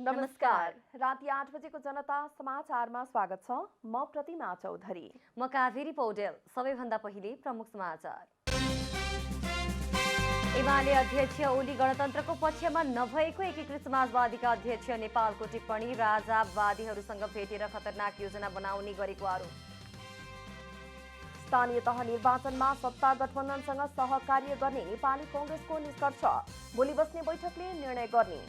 नमस्कार। राति 8 बजेको जनता समाचारमा स्वागत छ। म प्रतिमा चौधरी। म कावेरी पौडेल। सबैभन्दा पहिले प्रमुख समाचार। एमाले अध्यक्ष ओली गणतन्त्रको पक्षमा नभएको एकीकृत समाजवादीका अध्यक्ष नेपालको टिप्पणी। राजावादीहरूसँग भेटेर खतरनाक योजना बनाउने गरेको आरोप। स्थानीय तह निर्वाचनमा सत्ता गठबन्धनसँग सहकार्य गर्ने नेपाली कांग्रेसको निष्कर्ष। भोलि बस्ने बैठकले निर्णय गर्ने।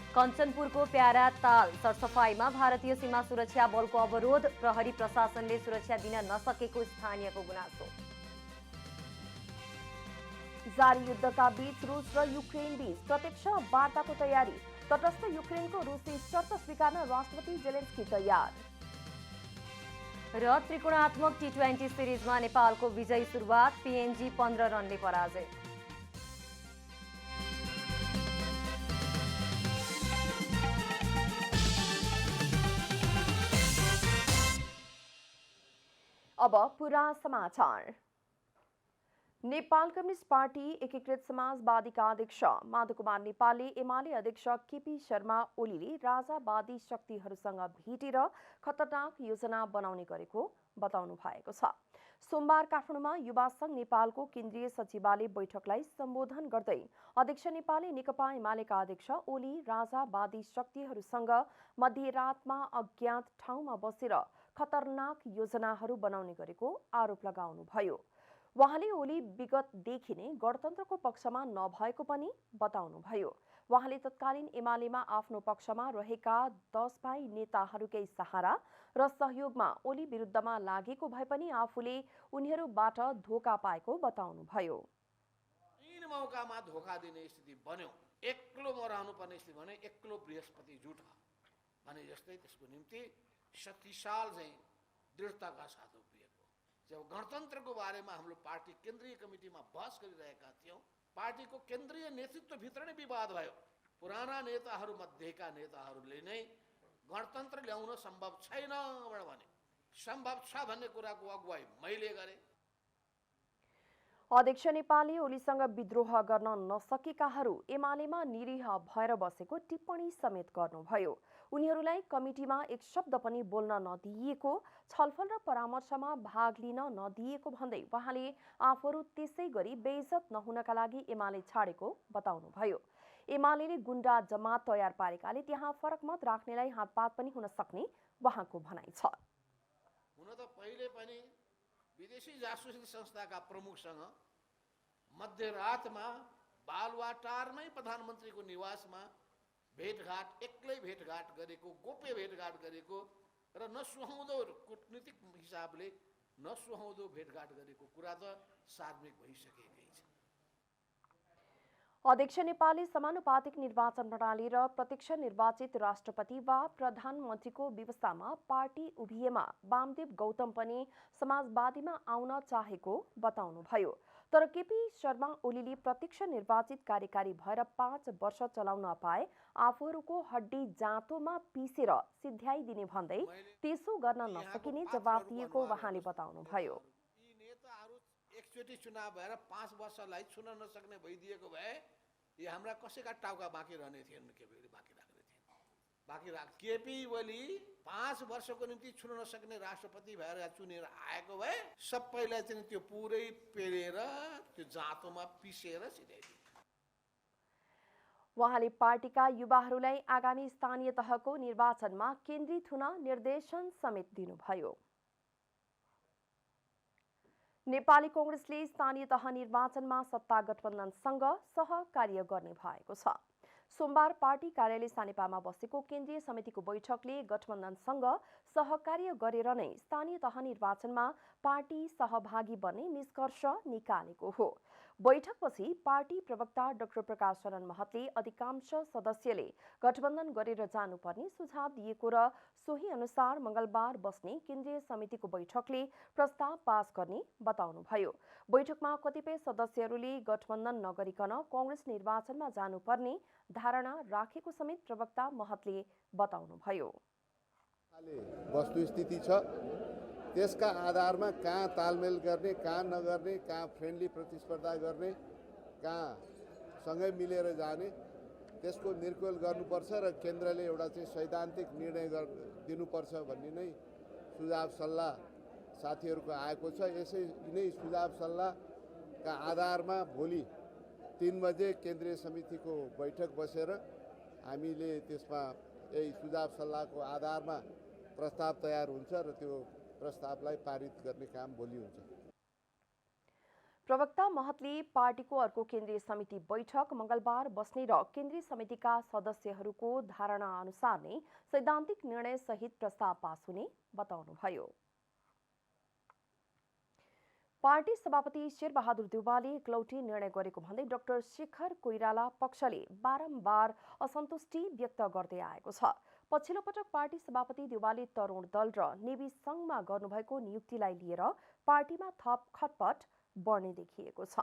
कञ्चनपुरको प्यारा ताल सरसफाईमा भारतीय सीमा सुरक्षा बलको अवरोध। प्रहरी प्रशासनले सुरक्षा दिन नसकेको स्थानीयको गुनासो। जारी युद्धका बीच रूस र युक्रेन बीच प्रत्यक्ष वार्ताको तयारी। तटस्थ युक्रेनको रूसी शर्त स्वीकार्न राष्ट्रपति जेलेन्स्की तयार। र त्रिकोणात्मक टी20 सिरिजमा नेपालको विजयी सुरुवात। पीएनजी 15 रनले पराजय। अब पूरा समाचार। नेपाल कम्युनिस्ट पार्टी एकीकृत समाजवादीका अध्यक्ष माधव कुमार नेपालले एमाले अध्यक्ष केपी शर्मा ओलीले राजावादी शक्तिहरूसँग भेटेर खतरनाक योजना बनाउने गरेको बताउनु भएको छ। सोमबार काठमाडौँमा युवा संघ नेपालको केन्द्रीय सचिवालय बैठकलाई सम्बोधन गर्दै अध्यक्ष नेपालले नेकपा एमालेका अध्यक्ष ओली राजावादी शक्तिहरूसँग मध्यरातमा अज्ञात ठाउँमा बसेर खतरनाक योजनाहरू बनाउने गरेको आरोप लगाउनुभयो। उहाँले ओली विगतदेखि नै गणतन्त्रको पक्षमा नभएको पनि बताउनुभयो। उहाँले तत्कालीन एमालेमा आफ्नो पक्षमा रहेका 10 भाइ नेताहरूकै सहारा र सहयोगमा ओली विरुद्धमा लागेको भए पनि आफूले उनीहरूबाट धोका पाएको बताउनुभयो। तीन मौकामा धोका दिने स्थिति बन्यो। एक्लो म रहनुपर्ने स्थिति बन्यो। एक्लो बृहस्पति जुटा भने जस्तै त्यसको निम्ति शक्तिशाल चाहिँ दृढताका साथ उभिएको। जब गणतन्त्रको बारेमा हाम्रो पार्टी केन्द्रीय कमिटीमा बहस गरिरहेका थियौँ, पार्टीको केन्द्रीय नेतृत्वभित्र नै विवाद भयो। पुराना नेताहरू मध्येका नेताहरूले नै गणतन्त्र ल्याउन सम्भव छैन भने सम्भव छ भन्ने कुराको अगुवाई मैले गरेँ। अध्यक्ष नेपालले ओलीसँग विद्रोह गर्न नसकेकाहरू एमालेमा निरीह भएर बसेको टिप्पणी समेत गर्नुभयो। उनीहरूलाई कमिटीमा एक शब्द पनि बोल्न नदिएको, छलफल र परामर्शमा भाग लिन नदिएको भन्दै उहाँले आफूहरू त्यसै गरी बेइज्जत नहुनका लागि एमाले छाडेको बताउनुभयो। एमाले गुण्डा जमात तयार पारेकाले त्यहाँ फरक मत राख्नेलाई हातपात पनि हुन सक्ने उहाँको भनाइ छ। हुन त पहिले पनि विदेशी जासुसी संस्थाका प्रमुखसँग मध्यरातमा बालुवाटारमै प्रधानमन्त्रीको निवासमा भेटघाट, एक्लै भेटघाट गरेको, गोप्य भेटघाट गरेको र नसुहाउँदो कूटनीतिक हिसाबले नसुहाउँदो भेटघाट गरेको कुरा त सार्वजनिक भइसकेकै छ। अध्यक्ष नेपालले समानुपातिक निर्वाचन प्रणाली र प्रत्यक्ष निर्वाचित राष्ट्रपति वा प्रधानमन्त्रीको व्यवस्थामा पार्टी उभिएमा वामदेव गौतम पनि समाजवादीमा आउन चाहेको बताउनुभयो। तर केपी शर्मा ओलीले प्रत्यक्ष निर्वाचित कार्यकारी भएर 5 वर्ष चलाउन पाए आफूहरूको हड्डी जाँतोमा पिसेर सिध्याइदिने भन्दै त्यसो गर्न नसकिने जवाफ दिएको उहाँले बताउनुभयो। एकचोटि चुनाव भएर 5 वर्षलाई छुन नसक्ने भइदिएको भए यो हाम्रा कसैका टाउका बाँकी रहने थिएन। केपीले बाँकी राख्ने थिएन। केपी ओली 5 वर्षको निम्ति छुन नसक्ने राष्ट्रपति भएर चुनेर आएको भए सबैलाई चाहिँ त्यो पुरै पेलेर त्यो जाँतोमा पिसेर सिधाइदिए। उहाँले पार्टीका युवाहरूलाई आगामी स्थानीय तहको निर्वाचनमा केन्द्रित हुन निर्देशन समेत दिनुभयो। नेपाली कांग्रेसले स्थानीय तह निर्वाचनमा सत्ता गठबन्धनसँग सहकार्य गर्ने भएको छ। सोमबार पार्टी कार्यालय सानेपामा बसेको केन्द्रीय समितिको बैठकले गठबन्धनसँग सहकार्य गरेर नै स्थानीय तह निर्वाचनमा पार्टी सहभागी बन्ने निष्कर्ष निकालेको हो। बैठकपछि पार्टी प्रवक्ता डाक्टर प्रकाश शरण महतले अधिकांश सदस्यले गठबन्धन गरेर जानुपर्ने सुझाव दिएको र सोही अनुसार मंगलबार बस्ने केन्द्रीय समितिको बैठकले प्रस्ताव पास गर्ने बताउनुभयो। बैठकमा कतिपय सदस्यहरूले गठबन्धन नगरिकन कांग्रेस निर्वाचनमा जानुपर्ने धारणा राखेको समेत प्रवक्ता महतले बताउनुभयो। वस्तुस्थिति छ, त्यसका आधारमा कहाँ तालमेल गर्ने, कहाँ नगर्ने, कहाँ फ्रेन्डली प्रतिस्पर्धा गर्ने, कहाँ सँगै मिलेर जाने त्यसको निर्कुल गर्नुपर्छ र केन्द्रले एउटा चाहिँ सैद्धान्तिक निर्णय दिनुपर्छ भन्ने नै सुझाव सल्लाह साथीहरूको आएको छ। यसै यिनै सुझाव सल्लाहका आधारमा भोलि 3 बजे केन्द्रीय समितिको बैठक बसेर हामीले त्यसमा यही सुझाव सल्लाहको आधारमा प्रस्ताव तयार हुन्छ र त्यो प्रस्तावलाई पारित गर्ने काम भोलि हुन्छ। प्रवक्ता महतले पार्टीको अर्को केन्द्रीय समिति बैठक मंगलबार बस्ने र केन्द्रीय समितिका सदस्यहरूको धारणा अनुसार नै सैद्धान्तिक निर्णय सहित प्रस्ताव पास हुने बताउनुभयो। पार्टी सभापति शेरबहादुर देउवाले एकलौटी निर्णय गरेको भन्दै डाक्टर शेखर कोइराला पक्षले बारम्बार असन्तुष्टि व्यक्त गर्दै आएको छ। पछिल्लो पटक पार्टी सभापति देउवाले तरुण दल र नेवी संघमा गर्नुभएको नियुक्तिलाई लिएर पार्टीमा थप खटपट बढ्ने देखिएको छ।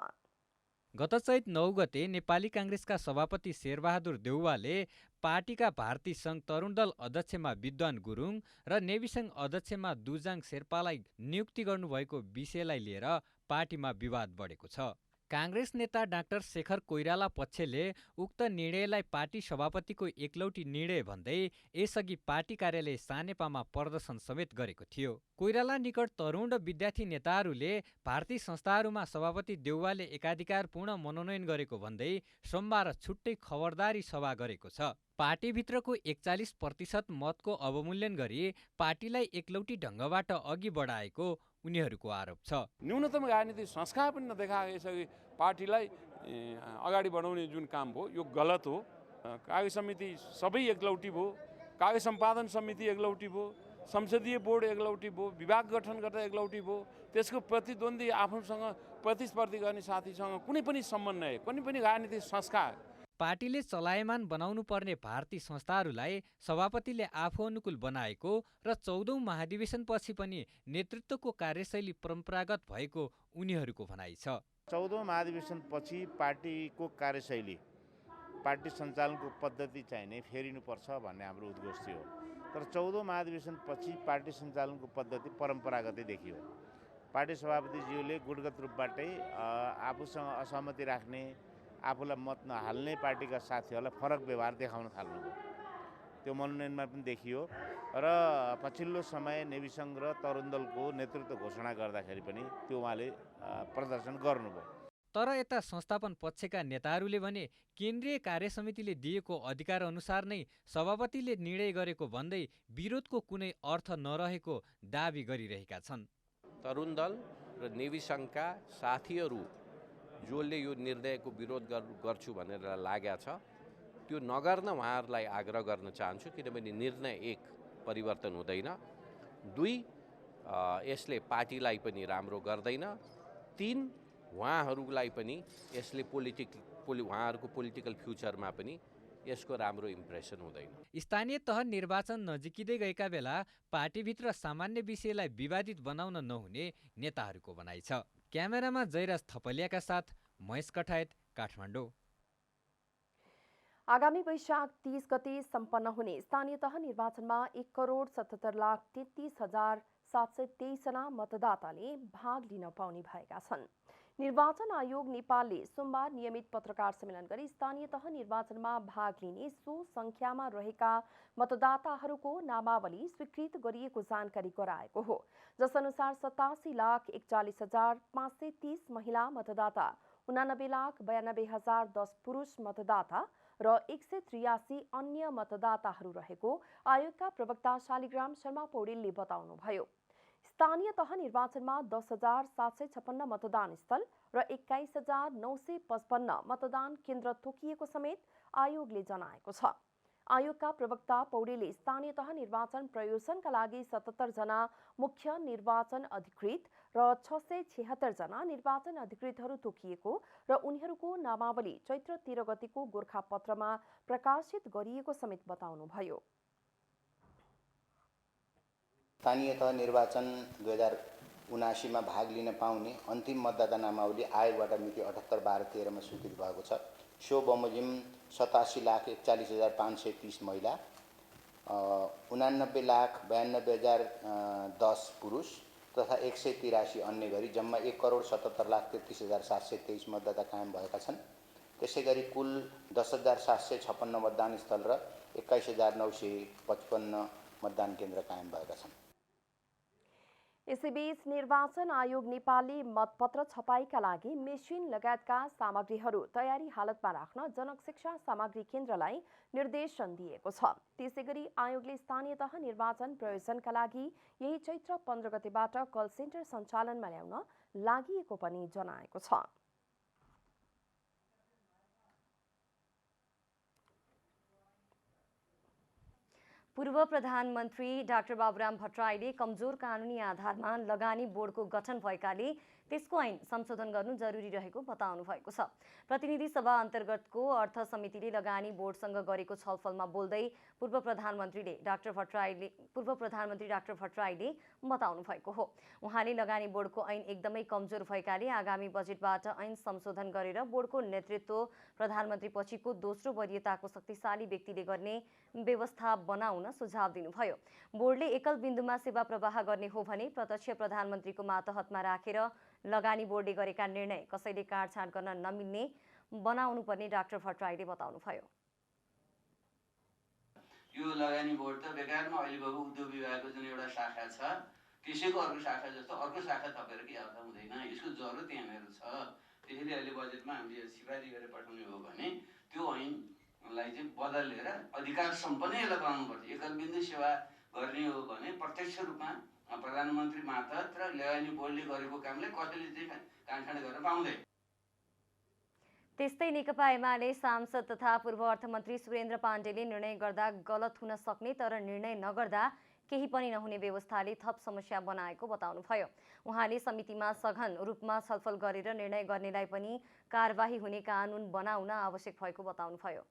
गत चैत 9 गते नेपाली कांग्रेसका सभापति शेरबहादुर देउवाले पार्टीका भारती संघ तरुण दल अध्यक्षमा विद्वान गुरुङ र नेवी संघ अध्यक्षमा दुजाङ शेर्पालाई नियुक्ति गर्नुभएको विषयलाई लिएर पार्टीमा विवाद बढेको छ। कांग्रेस नेता डाक्टर शेखर कोइराला पक्षले उक्त निर्णयलाई पार्टी सभापतिको एकलौटी निर्णय भन्दै यसअघि पार्टी कार्यालय सानेपामा प्रदर्शन समेत गरेको थियो। कोइराला निकट तरुण र विद्यार्थी नेताहरूले भारतीय संस्थाहरूमा सभापति देउवाले एकाधिकारपूर्ण मनोनयन गरेको भन्दै सोमबार छुट्टै खबरदारी सभा गरेको छ। पार्टीभित्रको 41% मतको अवमूल्यन गरी पार्टीलाई एकलौटी ढङ्गबाट अघि बढाएको उनीहरूको आरोप छ। न्यूनतम राजनीतिक संस्कार पनि नदेखाएको यसअघि पार्टीलाई अगाडि बढाउने जुन काम भयो यो गलत हो। कार्य समिति सबै एकलौटी भयो, कार्य सम्पादन समिति एकलौटी भयो, संसदीय बोर्ड एकलौटी भयो, विभाग गठन गर्दा एकलौटी भयो। त्यसको प्रतिद्वन्दी आफूसँग प्रतिस्पर्धी गर्ने साथीसँग कुनै पनि सम्बन्ध नभए कुनै पनि राजनीतिक संस्कार पार्टीले चलायमान बनाउनु पर्ने भारतीय संस्थाहरूलाई सभापतिले आफू अनुकूल बनाएको र 14औं महाधिवेशनपछि पनि नेतृत्वको कार्यशैली परम्परागत भएको उनीहरूको भनाइ छ। 14औं महाधिवेशनपछि पार्टीको कार्यशैली पार्टी सञ्चालनको पद्धति चाहिँ नै फेरिनुपर्छ भन्ने हाम्रो उद्घोष थियो। तर 14औं महाधिवेशनपछि पार्टी सञ्चालनको पद्धति परम्परागतै देखियो। पार्टी सभापतिज्यूले गुणगत रूपबाटै आफूसँग असहमति राख्ने, आफूलाई मत नहाल्ने पार्टीका साथीहरूलाई फरक व्यवहार देखाउन थाल्नुभयो। त्यो मनोनयनमा पनि देखियो र पछिल्लो समय नेवी संघ र तरुण दलको नेतृत्व घोषणा गर्दाखेरि पनि त्यो उहाँले प्रदर्शन गर्नुभयो। तर यता संस्थापन पक्षका नेताहरूले भने केन्द्रीय कार्यसमितिले दिएको अधिकार अनुसार नै सभापतिले निर्णय गरेको भन्दै विरोधको कुनै अर्थ नरहेको दाबी गरिरहेका छन्। तरुण दल र नेवी संघका साथीहरू जसले यो निर्णयको विरोध गर्छु भनेर लागेको छ त्यो नगर्न उहाँहरूलाई आग्रह गर्न चाहन्छु। किनभने निर्णय 1 परिवर्तन हुँदैन, 2 यसले पार्टीलाई पनि राम्रो गर्दैन, 3 उहाँहरूलाई पनि यसले उहाँहरूको पोलिटिकल फ्युचरमा पनि यसको राम्रो इम्प्रेसन हुँदैन। स्थानीय तह निर्वाचन नजिकिँदै गएका बेला पार्टीभित्र सामान्य विषयलाई विवादित बनाउन नहुने नेताहरूको भनाइ छ। क्यामेरामा जयराज थपलियाका साथ महेश कठायत, काठमाडौँ। आगामी वैशाख 30 गते सम्पन्न हुने स्थानीय तह निर्वाचनमा 1,77,33,723 जना मतदाताले भाग लिन पाउने भएका छन्। निर्वाचन आयोग नेपालले सोमबार नियमित पत्रकार सम्मेलन गरी स्थानीय तह निर्वाचनमा भाग लिने सो संख्यामा रहेका मतदाताहरूको नामावली स्वीकृत गरिएको जानकारी गराएको हो। जसअनुसार 87,41,530 महिला मतदाता, 89,92,010 पुरुष मतदाता र 183 अन्य मतदाताहरू रहेको आयोगका प्रवक्ता शालिग्राम शर्मा पौडेलले बताउनुभयो। स्थानीय तह निर्वाचनमा 10,756 मतदान स्थल र 21,955 मतदान केन्द्र तोकिएको समेत आयोगले जनाएको छ। आयोगका प्रवक्ता पौडेलले स्थानीय तह निर्वाचन प्रयोजनका लागि 77 जना मुख्य निर्वाचन अधिकृत र 676 जना निर्वाचन अधिकृतहरू तोकिएको र उनीहरूको नामावली चैत्र 13 गतेको गोरखापत्रमा प्रकाशित गरिएको समेत बताउनुभयो। स्थानीय तह निर्वाचन 2079 मा भाग लिन पाउने अन्तिम मतदाता नामावली आयोगबाट मिति 78/12/13 मा स्वीकृत भएको छ। सो बमोजिम 87,41,530 महिला, 89,92,010 पुरुष तथा 183 अन्य गरी जम्मा 1,77,33,723 मतदाता कायम भएका छन्। त्यसै गरी कुल 10,756 मतदान स्थल र 21,955 मतदान केन्द्र कायम भएका छन्। यसैबीच निर्वाचन आयोग नेपालले मतपत्र छपाईका लागि मेसिन लगायतका सामग्रीहरू तयारी हालतमा राख्न जनक शिक्षा सामग्री केन्द्रलाई निर्देशन दिएको छ। त्यसैगरी आयोगले स्थानीय तह निर्वाचन प्रयोजनका लागि यही चैत्र 15 गतेबाट कल सेन्टर सञ्चालनमा ल्याउन लागिएको पनि जनाएको छ। पूर्व प्रधानमन्त्री डाक्टर बाबुराम भट्टराईले कमजोर कानुनी आधारमा लगानी बोर्डको गठन भएकाले त्यसको ऐन संशोधन गर्नु जरुरी रहेको बताउनु भएको छ। प्रतिनिधि सभा अन्तर्गतको अर्थ समितिले लगानी बोर्डसँग गरेको छलफलमा बोल्दै पूर्व प्रधानमन्त्री डाक्टर भट्टराईले बताउनु भएको हो। उहाँले लगानी बोर्डको ऐन एकदमै कमजोर भएकाले आगामी बजेटबाट ऐन संशोधन गरेर बोर्डको नेतृत्व प्रधानमन्त्री पछिको दोस्रो वरियताको शक्तिशाली व्यक्तिले गर्ने व्यवस्था बनाउन सुझाव दिनुभयो। बोर्डले एकल बिन्दुमा सेवा प्रवाह गर्ने हो भने प्रत्यक्ष प्रधानमन्त्रीको मातहतमा राखेर लगानी बोर्डले गरेका निर्णय कसैले काटछाँट गर्न नमिल्ने बनाउनुपर्ने डाक्टर भट्टराईले बताउनुभयो। यो लगानी बोर्ड त बेकारमा अहिले भएको उद्योग विभागको जुन एउटा शाखा छ त्यसैको अर्को शाखा जस्तो अर्को शाखा थपेर के अर्थ हुँदैन। यसको जरुरत यहाँनिर छ। त्यसैले अहिले बजेटमा हामीले सिफारिस गरेर पठाउने हो भने त्यो ऐनलाई चाहिँ बदलेर अधिकार सम्पन्न यसलाई बनाउनुपर्छ। एकल बिन्दु सेवा गर्ने हो भने प्रत्यक्ष रूपमा प्रधानमन्त्री मातहत र लगानी बोर्डले गरेको कामलाई कसैले चाहिँ काटछाँट गर्न पाउँदैन। त्यस्तै नेकपा एमाले सांसद तथा पूर्व अर्थमन्त्री सुरेन्द्र पाण्डेले निर्णय गर्दा गलत हुन सक्ने तर निर्णय नगर्दा केही पनि नहुने व्यवस्थाले थप समस्या बनाएको बताउनुभयो। उहाँले समितिमा सघन रूपमा छलफल गरेर निर्णय गर्नेलाई पनि कारबाही हुने कानुन बनाउन आवश्यक भएको बताउनुभयो।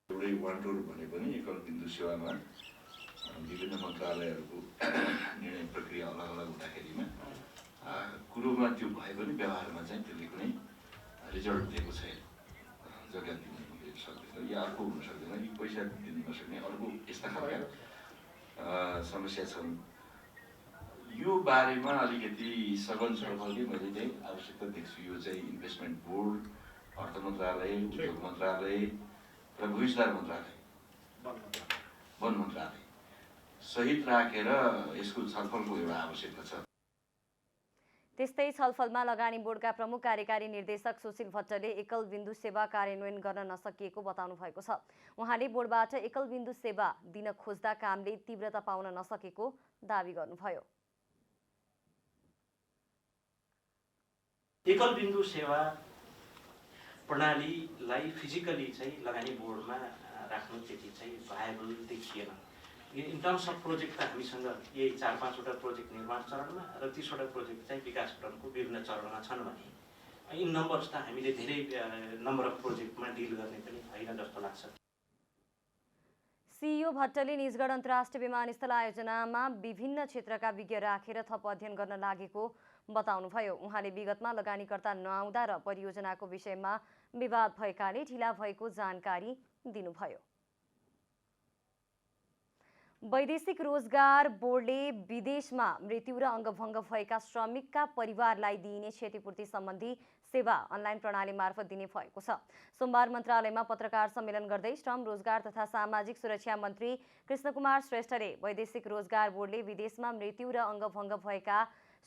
एउटै वान्टोर भने पनि एकल बिन्दु सेवामा विभिन्न मन्त्रालयहरूको निर्णय प्रक्रिया अलग अलग हुँदाखेरिमा कुरोमा त्यो भए पनि व्यवहारमा चाहिँ त्यसले कुनै रिजल्ट दिएको छैन। जग्गा दिन सक्दैन या अर्को हुन सक्दैन, यी पैसा दिन नसक्ने अर्को यस्ता खालका समस्या छन्। यो बारेमा अलिकति सघन छलफलले मैले चाहिँ आवश्यकता देख्छु। यो चाहिँ इन्भेस्टमेन्ट बोर्ड, अर्थ मन्त्रालय, उद्योग मन्त्रालय र भूविस्तार मन्त्रालय, वन मन्त्रालय सहित राखेर यसको छलफलको एउटा आवश्यकता छ। त्यस्तै छलफलमा लगानी बोर्डका प्रमुख कार्यकारी निर्देशक सुशील भट्टले एकल बिन्दु सेवा कार्यान्वयन गर्न नसकिएको बताउनु भएको छ। उहाँले बोर्डबाट एकल बिन्दु सेवा दिन खोज्दा कामले तीव्रता पाउन नसकेको दावी गर्नुभयो। एकल बिन्दु सेवा प्रणालीलाई फिजिकली चाहिँ लगानी बोर्डमा राख्नु त्यति चाहिँ भायबल देखिएन। इन टर्म्स अफ प्रोजेक्ट त हामीसँग यही 4-5वटा प्रोजेक्ट निर्माण चरणमा र 30वटा प्रोजेक्ट चाहिँ विकास चरणको विभिन्न चरणमा छन् भने इन नम्बर्स त हामीले धेरै नम्बर अफ प्रोजेक्टमा डिल गर्ने पनि होइन जस्तो लाग्छ। सीईओ भट्टले निजगढ अन्तर्राष्ट्रिय विमानस्थल आयोजनामा विभिन्न क्षेत्रका विज्ञ राखेर थप अध्ययन गर्न लागेको बताउनुभयो। उहाँले विगतमा लगानीकर्ता नआउँदा र परियोजनाको विषयमा विवाद भएकाले ढिला भएको जानकारी दिनुभयो। वैदेशिक रोजगार बोर्डले विदेशमा मृत्यु र अङ्गभङ्ग भएका श्रमिकका परिवारलाई दिइने क्षतिपूर्ति सम्बन्धी सेवा अनलाइन प्रणाली मार्फत दिने भएको छ। सोमबार मन्त्रालयमा पत्रकार सम्मेलन गर्दै श्रम, रोजगार तथा सामाजिक सुरक्षा मन्त्री कृष्णकुमार श्रेष्ठले वैदेशिक रोजगार बोर्डले विदेशमा मृत्यु र अङ्गभङ्ग भएका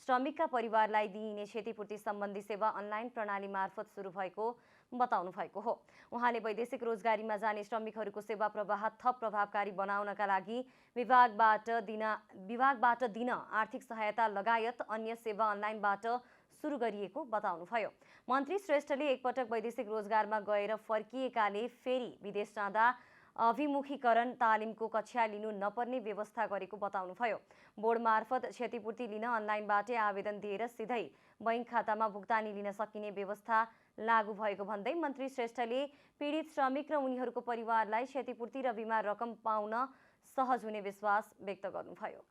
श्रमिकका परिवारलाई दिइने क्षतिपूर्ति सम्बन्धी सेवा अनलाइन प्रणाली मार्फत सुरु भएको बताउनु भएको हो। उहाँले वैदेशिक रोजगारीमा जाने श्रमिकहरूको सेवा प्रवाह थप प्रभावकारी बनाउनका लागि विभागबाट दिन आर्थिक सहायता लगायत अन्य सेवा अनलाइनबाट सुरु गरिएको बताउनुभयो। मन्त्री श्रेष्ठले एकपटक वैदेशिक रोजगारमा गएर फर्किएकाले फेरि विदेश जाँदा अभिमुखीकरण तालिमको कक्षा लिनु नपर्ने व्यवस्था गरेको बताउनुभयो। बोर्ड मार्फत क्षतिपूर्ति लिन अनलाइनबाटै आवेदन दिएर सिधै बैंक खातामा भुक्तानी लिन सकिने व्यवस्था लागू भएको भन्दै मन्त्री श्रेष्ठले पीडित श्रमिक र उनीहरूको परिवारलाई क्षतिपूर्ति र बिमा रकम पाउन सहज हुने विश्वास व्यक्त गर्नुभयो।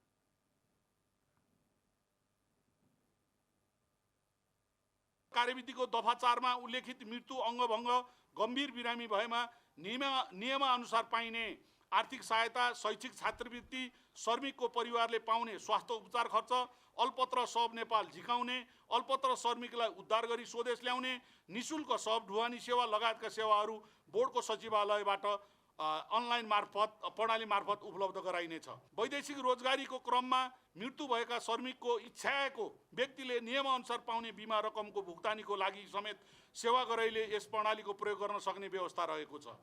कार्यविधिको दफा 4 मा उल्लेखित मृत्यु, अङ्गभङ्ग, गम्भीर बिरामी भएमा नियमानुसार पाइने आर्थिक सहायता, शैक्षिक छात्रवृत्ति, श्रमिकको परिवारले पाउने स्वास्थ्य उपचार खर्च, अल्पत्र शव नेपाल झिकाउने, अल्पत्र श्रमिकलाई उद्धार गरी स्वदेश ल्याउने, निशुल्क शव ढुवानी सेवा लगायतका सेवाहरू बोर्डको सचिवालयबाट अनलाइन मार्फत प्रणाली मार्फत उपलब्ध गराइनेछ। वैदेशिक रोजगारीको क्रममा मृत्यु भएका श्रमिकको इच्छाको व्यक्तिले नियमअनुसार पाउने बिमा रकमको भुक्तानीको लागि समेत सेवाग्राहीले यस प्रणालीको प्रयोग गर्न सक्ने व्यवस्था रहेको छ।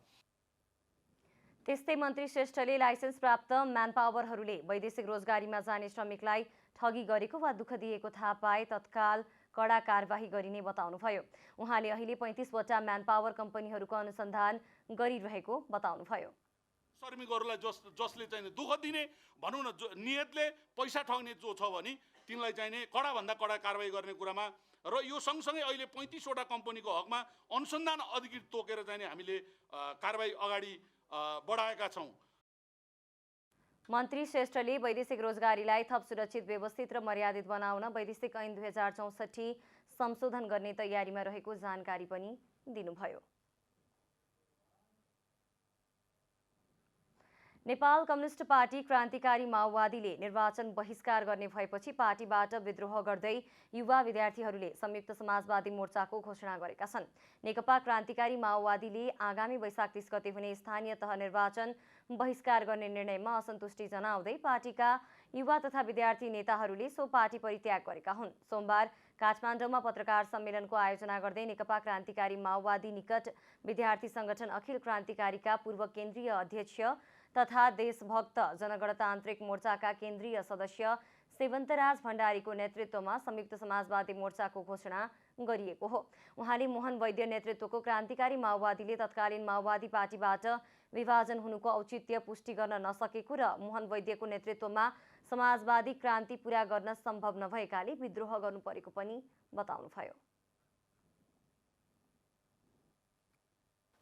त्यस्तै मन्त्री श्रेष्ठले लाइसेन्स प्राप्त म्यानपावरहरूले वैदेशिक रोजगारीमा जाने श्रमिकलाई ठगी गरेको वा दुःख दिएको थाहा पाए तत्काल कडा कारबाही गरिने बताउनुभयो। उहाँले अहिले 35वटा म्यानपावर कम्पनीहरूको अनुसन्धान गरिरहेको बताउनुभयो। श्रमिकहरूलाई जसले चाहिँ दुःख दिने भनौँ न, नियतले पैसा ठग्ने जो छ भने तिनलाई चाहिँ कडाभन्दा कडा कारबाही गर्ने कुरामा र यो सँगसँगै अहिले 35वटा कम्पनीको हकमा अनुसन्धान अधिकृत तोकेर चाहिँ हामीले कारबाही अगाडि बढाएका छौँ। मन्त्री श्रेष्ठले वैदेशिक रोजगारीलाई थप सुरक्षित, व्यवस्थित र मर्यादित बनाउन वैदेशिक ऐन 2064 संशोधन गर्ने तयारीमा रहेको जानकारी पनि दिनुभयो। नेपाल कम्युनिस्ट पार्टी क्रान्तिकारी माओवादीले निर्वाचन बहिष्कार गर्ने भएपछि पार्टीबाट विद्रोह गर्दै युवा विद्यार्थीहरूले संयुक्त समाजवादी मोर्चाको घोषणा गरेका छन्। नेकपा क्रान्तिकारी माओवादीले आगामी वैशाख 30 गते हुने स्थानीय तह निर्वाचन बहिष्कार गर्ने निर्णयमा असन्तुष्टि जनाउँदै पार्टीका युवा तथा विद्यार्थी नेताहरूले सो पार्टी परित्याग गरेका हुन्। सोमबार काठमाडौँमा पत्रकार सम्मेलनको आयोजना गर्दै नेकपा क्रान्तिकारी माओवादी निकट विद्यार्थी संगठन अखिल क्रान्तिकारीका पूर्व केन्द्रीय अध्यक्ष तथा देशभक्त जनगणतान्त्रिक मोर्चाका केन्द्रीय सदस्य सेवन्तराज भण्डारीको नेतृत्वमा संयुक्त समाजवादी मोर्चाको घोषणा गरिएको हो। उहाँले मोहन वैद्य नेतृत्वको क्रान्तिकारी माओवादीले तत्कालीन माओवादी पार्टीबाट विभाजन हुनुको औचित्य पुष्टि गर्न नसकेको र मोहन वैद्यको नेतृत्वमा समाजवादी क्रान्ति पूरा गर्न सम्भव नभएकाले विद्रोह गर्नु परेको पनि बताउनुभयो।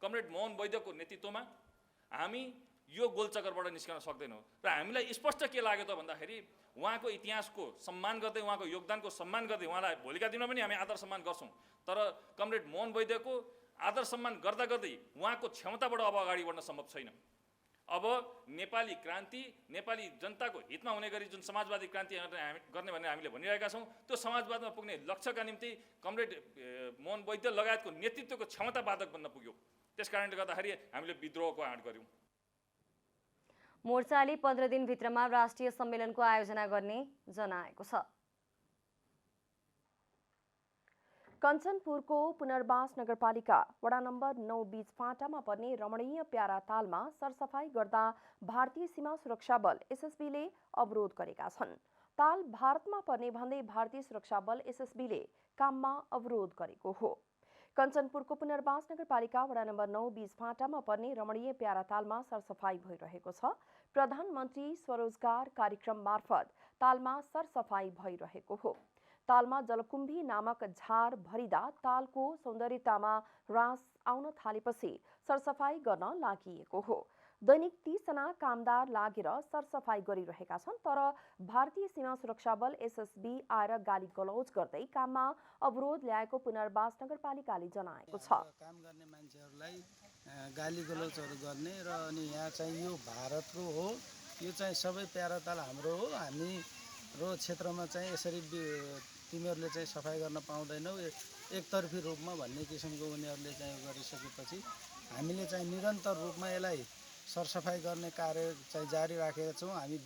कमरेड मोहन वैद्यको नेतृत्वमा हामी यो गोलचक्करबाट निस्कन सक्दैनौँ र हामीलाई स्पष्ट के लाग्यो त भन्दाखेरि उहाँको इतिहासको सम्मान गर्दै, उहाँको योगदानको सम्मान गर्दै उहाँलाई भोलिका दिनमा पनि हामी आदर सम्मान गर्छौँ। तर कमरेड मोहन वैद्यको आदर सम्मान गर्दा गर्दै उहाँको क्षमताबाट अब अगाडि बढ्न सम्भव छैन। अब नेपाली क्रान्ति, नेपाली जनताको हितमा हुने गरी जुन समाजवादी क्रान्ति गर्ने भनेर हामीले भनिरहेका छौँ, त्यो समाजवादमा पुग्ने लक्ष्यका निम्ति कमरेड मोहन वैद्य लगायतको नेतृत्वको क्षमता बाधक बन्न पुग्यो। त्यस कारणले गर्दाखेरि हामीले विद्रोहको आँट गऱ्यौँ। मोर्चाले 15 दिनभित्रमा राष्ट्रिय सम्मेलनको आयोजना गर्ने जनाएको छ। कञ्चनपुरको पुनर्वास नगरपालिका वडा नम्बर 9 बीच फाँटामा पर्ने रमणीय प्यारा तालमा सरसफाई गर्दा भारतीय सीमा सुरक्षा बल एसएसबीले अवरोध गरेका छन्। ताल भारतमा पर्ने भन्दै भारतीय सुरक्षा बल एसएसबीले काममा अवरोध गरेको हो। कञ्चनपुरको पुनर्वास नगरपालिका वडा नम्बर 9 बीच फाँटामा पर्ने रमणीय प्यारा तालमा सरसफाई भइरहेको छ। प्रधानमन्त्री स्वरोजगार कार्यक्रम मार्फत तालमा सरसफाई भइरहेको हो। तालमा जलकुम्भी नामक झार भरिदा तालको सौन्दर्यतामा ह्रास आउन थालेपछि सरसफाई गर्न लागिएको हो। दैनिक 30 जना कामदार लागेर सरसफाई गरिरहेका छन्, तर भारतीय सीमा सुरक्षा बल एसएसबी आएर गाली गलौज गर्दै काममा अवरोध ल्याएको पुनर्वास नगरपालिकाले जनाएको छ। काम गर्ने मान्छेहरूलाई गाली गलौजहरू गर्ने र अनि यहाँ चाहिँ यो भारतको हो, यो चाहिँ सबै प्यारा ताल हाम्रो हो, हाम्रो क्षेत्रमा चाहिँ यसरी तिमीहरूले चाहिँ सफाई गर्न पाउँदैनौ एकतर्फी रूपमा भन्ने किसिमको उनीहरूले चाहिँ गरिसकेपछि हामीले चाहिँ निरन्तर रूपमा यसलाई सरसफाई गर्ने कार्य चाहिँ जारी राखेका छौँ। हामी